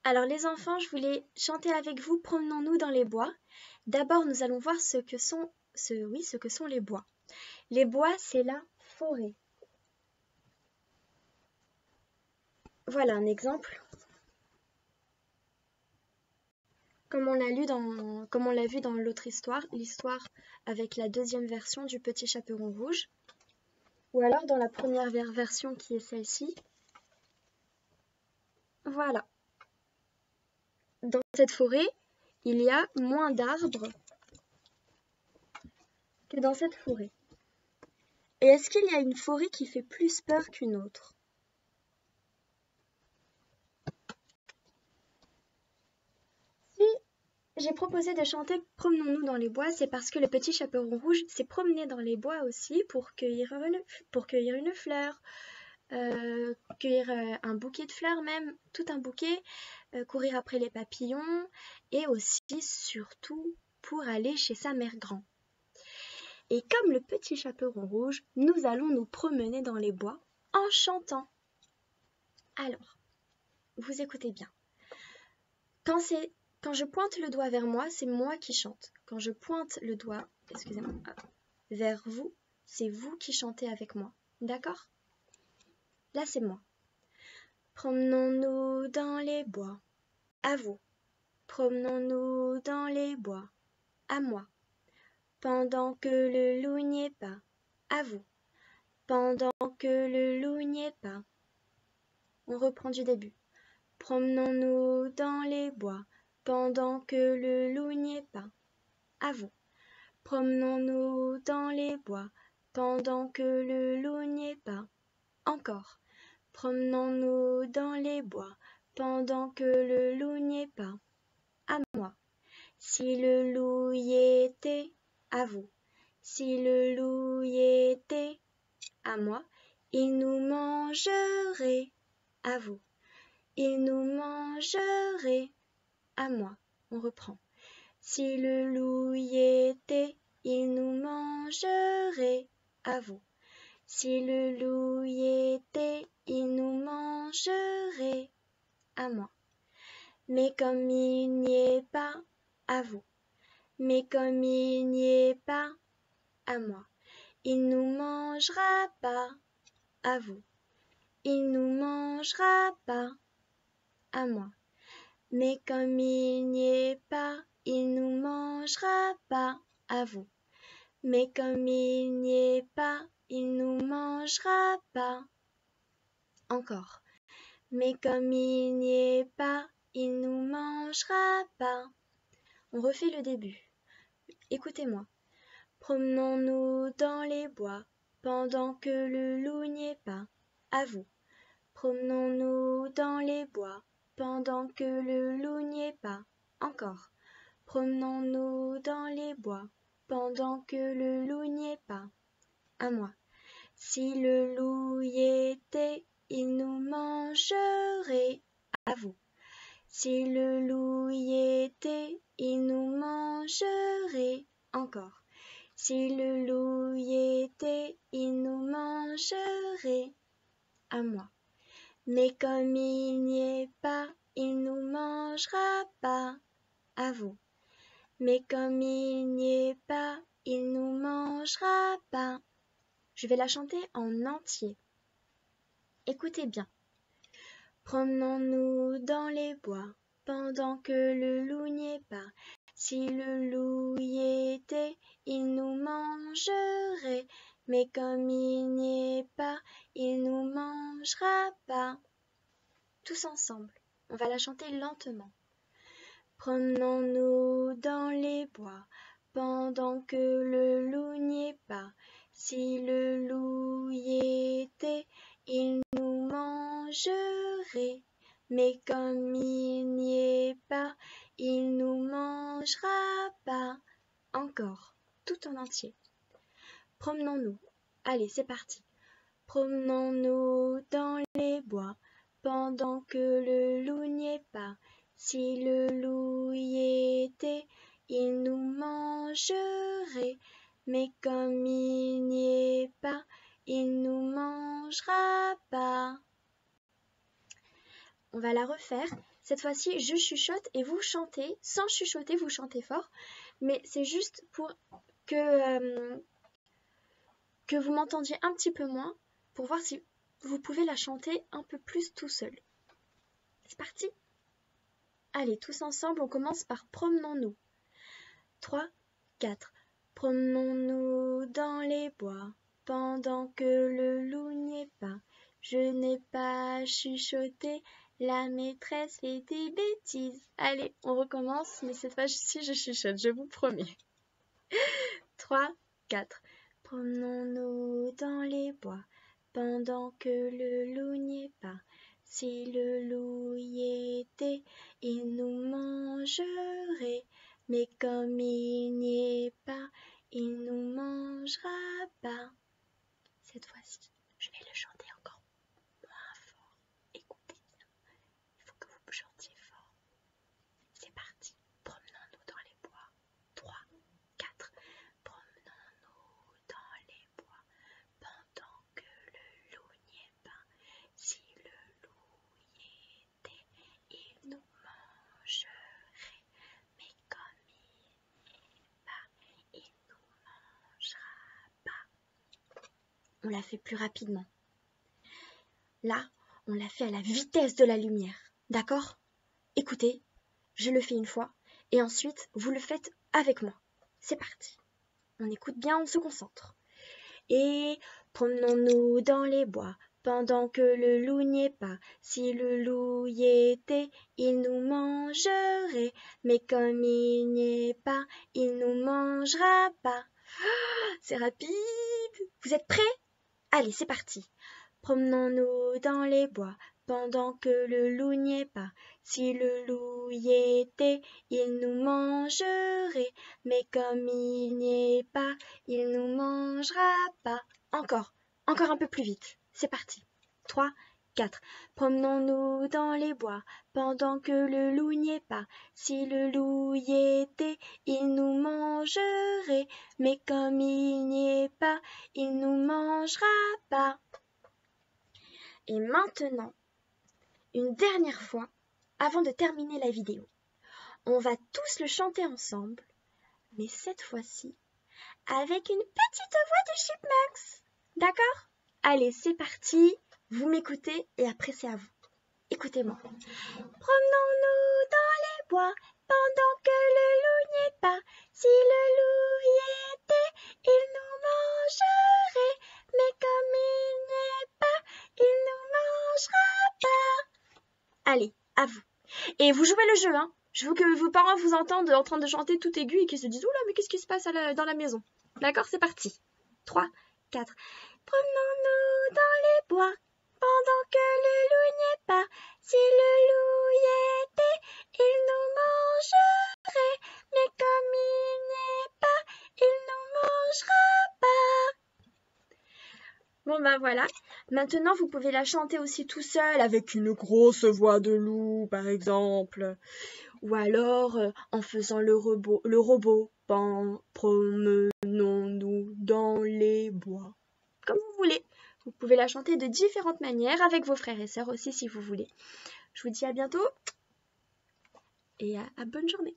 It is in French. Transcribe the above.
Alors les enfants, je voulais chanter avec vous Promenons-nous dans les bois. D'abord, nous allons voir ce que sont les bois. Les bois, c'est la forêt. Voilà un exemple. Comme on l'a vu dans l'autre histoire, l'histoire avec la deuxième version du Petit Chaperon Rouge. Ou alors dans la première version qui est celle-ci. Voilà. Dans cette forêt, il y a moins d'arbres que dans cette forêt. Et est-ce qu'il y a une forêt qui fait plus peur qu'une autre? Si j'ai proposé de chanter Promenons-nous dans les bois, c'est parce que le Petit Chaperon Rouge s'est promené dans les bois aussi pour cueillir une fleur, cueillir un bouquet de fleurs même, tout un bouquet, courir après les papillons et aussi, surtout, pour aller chez sa mère grand. Et comme le Petit Chaperon Rouge, nous allons nous promener dans les bois en chantant. Alors, vous écoutez bien. Quand je pointe le doigt vers moi, c'est moi qui chante. Quand je pointe le doigt, vers vous, c'est vous qui chantez avec moi. D'accord? Là, c'est moi. Promenons-nous dans les bois. À vous. Promenons-nous dans les bois. À moi. Pendant que le loup n'y est pas. À vous. Pendant que le loup n'y est pas. On reprend du début. Promenons-nous dans les bois. Pendant que le loup n'y est pas. À vous. Promenons-nous dans les bois. Pendant que le loup n'y est pas. Encore. Promenons-nous dans les bois. Pendant que le loup n'y est pas. À moi. Si le loup y était, à vous. Si le loup y était, à moi, il nous mangerait, à vous. Il nous mangerait, à moi. On reprend. Si le loup y était, il nous mangerait, à vous. Si le loup y était, il nous mangerait, à moi. Mais comme il n'y est pas, à vous. Mais comme il n'y est pas, à moi. Il nous mangera pas, à vous. Il nous mangera pas, à moi. Mais comme il n'y est pas, il nous mangera pas, à vous. Mais comme il n'y est pas, il nous mangera pas. Encore. Mais comme il n'y est pas, il nous mangera pas. On refait le début. Écoutez-moi. Promenons-nous dans les bois, pendant que le loup n'y est pas. À vous. Promenons-nous dans les bois, pendant que le loup n'y est pas. Encore. Promenons-nous dans les bois, pendant que le loup n'y est pas. À moi. Si le loup y était, il nous mangerait, à vous. Si le loup y était, il nous mangerait, encore. Si le loup y était, il nous mangerait, à moi. Mais comme il n'y est pas, il nous mangera pas, à vous. Mais comme il n'y est pas, il nous mangera pas. Je vais la chanter en entier. Écoutez bien. Promenons-nous dans les bois, pendant que le loup n'y est pas. Si le loup y était, il nous mangerait. Mais comme il n'y est pas, il nous mangera pas. Tous ensemble, on va la chanter lentement. Promenons-nous dans les bois, pendant que le loup n'y est pas. Si le loup y était, il nous mangerait. Mais comme il n'y est pas, il nous mangera pas. Encore, tout en entier. Promenons-nous. Allez, c'est parti. Promenons-nous dans les bois, pendant que le loup n'y est pas. Si le loup y était, il nous mangerait. Mais comme il n'y est pas, il nous mangera pas. on va la refaire. Cette fois-ci, je chuchote et vous chantez. Sans chuchoter, vous chantez fort. Mais c'est juste pour que vous m'entendiez un petit peu moins, pour voir si vous pouvez la chanter un peu plus tout seul. C'est parti! Allez, tous ensemble, on commence par promenons-nous. 3, 4. Promenons-nous dans les bois, pendant que le loup n'y est pas. Je n'ai pas chuchoté, la maîtresse fait des bêtises. Allez, on recommence, mais cette fois-ci, je chuchote, je vous promets. 3, 4. Promenons-nous dans les bois, pendant que le loup n'y est pas. Si le loup y était, il nous mangerait. Mais comme il n'y est pas, il nous mangera pas. Cette fois-ci, je vais le chanter encore moins fort. Écoutez bien, il faut que vous me chantiez fort. C'est parti. Promenons-nous dans les bois. 3, 4. Promenons-nous dans les bois, pendant que le loup n'y est pas. Si le loup y était, il nous mangerait. Mais comme il n'y est pas, il nous mangera pas. On l'a fait plus rapidement. Là, on l'a fait à la vitesse de la lumière. D'accord? Écoutez, je le fais une fois et ensuite vous le faites avec moi. C'est parti. On écoute bien, on se concentre. Et promenons-nous dans les bois, pendant que le loup n'y est pas. Si le loup y était, il nous mangerait. Mais comme il n'y est pas, il nous mangera pas. C'est rapide. Vous êtes prêts? Allez, c'est parti. Promenons-nous dans les bois, pendant que le loup n'y est pas. Si le loup y était, il nous mangerait. Mais comme il n'y est pas, il nous mangera pas. Encore un peu plus vite. C'est parti. 3, 4. Promenons-nous dans les bois, pendant que le loup n'y est pas. Si le loup y était, il nous mangerait. Mais comme il n'y est pas, il nous mangera pas. Et maintenant, une dernière fois, avant de terminer la vidéo, on va tous le chanter ensemble, mais cette fois-ci, avec une petite voix de Chipmunks. D'accord? Allez, c'est parti, vous m'écoutez et après c'est à vous. Écoutez-moi. Promenons-nous dans les bois, pendant que le loup n'y est pas. Si le loup y était, il nous mangerait. Mais comme il n'y est pas, il nous mangera pas. Allez, à vous. Et vous jouez le jeu, hein. Je veux que vos parents vous entendent en train de chanter tout aigu et qu'ils se disent « Oula, mais qu'est-ce qui se passe dans la maison ?» D'accord, c'est parti. 3, 4. Promenons-nous dans les bois, pendant que le loup n'y est pas. Si le loup y était, il nous mangerait. Mais comme il n'y est pas, il nous mangera pas. Bon ben voilà, maintenant vous pouvez la chanter aussi tout seul avec une grosse voix de loup par exemple. Ou alors en faisant le robot. Promenons-nous dans les bois. Comme vous voulez. Vous pouvez la chanter de différentes manières avec vos frères et sœurs aussi si vous voulez. Je vous dis à bientôt et à bonne journée.